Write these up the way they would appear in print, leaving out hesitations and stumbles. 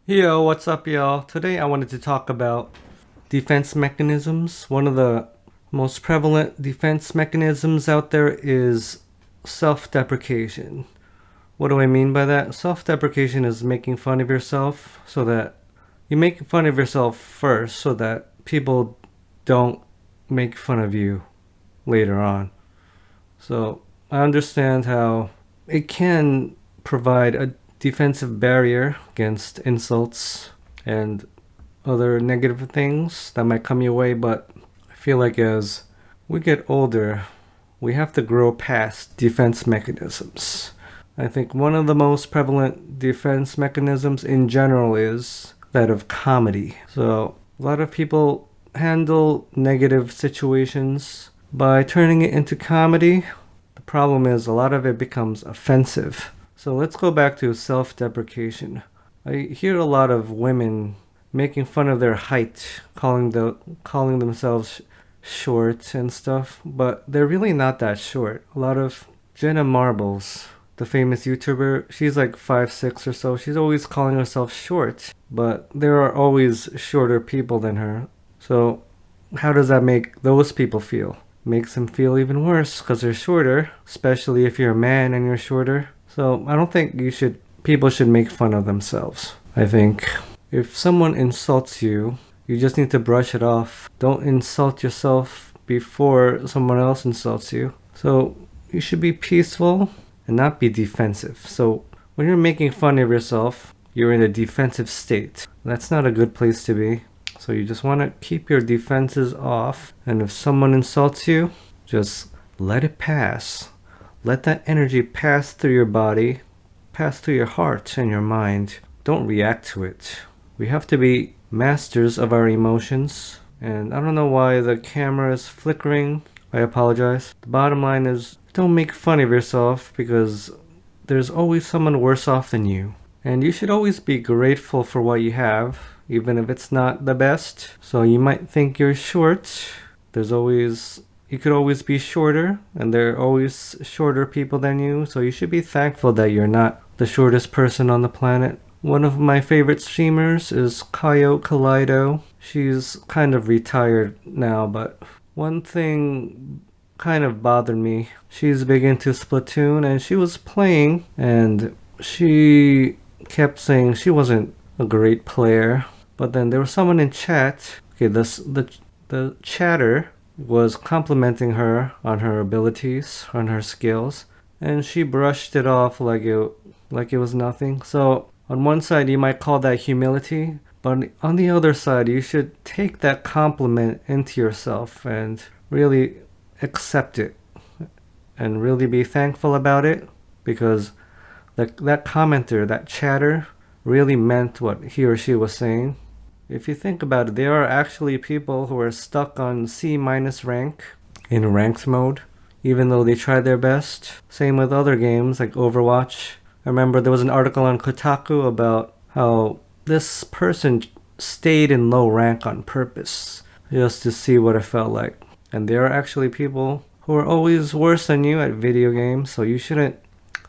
Yo, what's up, y'all? Today I wanted to talk about defense mechanisms. One of the most prevalent defense mechanisms out there is self-deprecation. What do I mean by that? Self-deprecation is making fun of yourself so that you make fun of yourself first so that people don't make fun of you later on. So I understand how it can provide a defensive barrier against insults and other negative things that might come your way, but I feel like as we get older, we have to grow past defense mechanisms. I think one of the most prevalent defense mechanisms in general is that of comedy. So a lot of people handle negative situations by turning it into comedy. The problem is a lot of it becomes offensive. So let's go back to self-deprecation. I hear a lot of women making fun of their height, calling themselves short and stuff, but they're really not that short. A lot of Jenna Marbles, the famous YouTuber, she's like 5'6" or so. She's always calling herself short, but there are always shorter people than her. So how does that make those people feel? Makes them feel even worse because they're shorter, especially if you're a man and you're shorter. So I don't think people should make fun of themselves. I think if someone insults you, you just need to brush it off. Don't insult yourself before someone else insults you. So you should be peaceful and not be defensive. So when you're making fun of yourself, you're in a defensive state. That's not a good place to be. So you just want to keep your defenses off. And if someone insults you, just let it pass. Let that energy pass through your body, pass through your heart and your mind. Don't react to it. We have to be masters of our emotions. And I don't know why the camera is flickering. I apologize. The bottom line is don't make fun of yourself because there's always someone worse off than you. And you should always be grateful for what you have, even if it's not the best. So you might think you're short. You could always be shorter, and there are always shorter people than you, so you should be thankful that you're not the shortest person on the planet. One of my favorite streamers is Coyote Kaleido. She's kind of retired now, but one thing kind of bothered me. She's big into Splatoon, and she was playing, and she kept saying she wasn't a great player. But then there was someone in chat. Okay, the chatter was complimenting her on her abilities, on her skills, and she brushed it off like it was nothing. So on one side you might call that humility, but on the other side you should take that compliment into yourself and really accept it and really be thankful about it, because that commenter, that chatter, really meant what he or she was saying. If you think about it, there are actually people who are stuck on C- rank in ranked mode, even though they try their best. Same with other games like Overwatch. I remember there was an article on Kotaku about how this person stayed in low rank on purpose just to see what it felt like. And there are actually people who are always worse than you at video games, so you shouldn't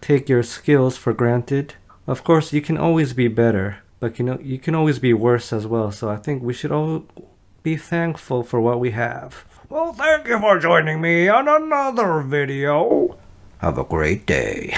take your skills for granted. Of course, you can always be better, but you can always be worse as well. So I think we should all be thankful for what we have. Well, thank you for joining me on another video. Have a great day.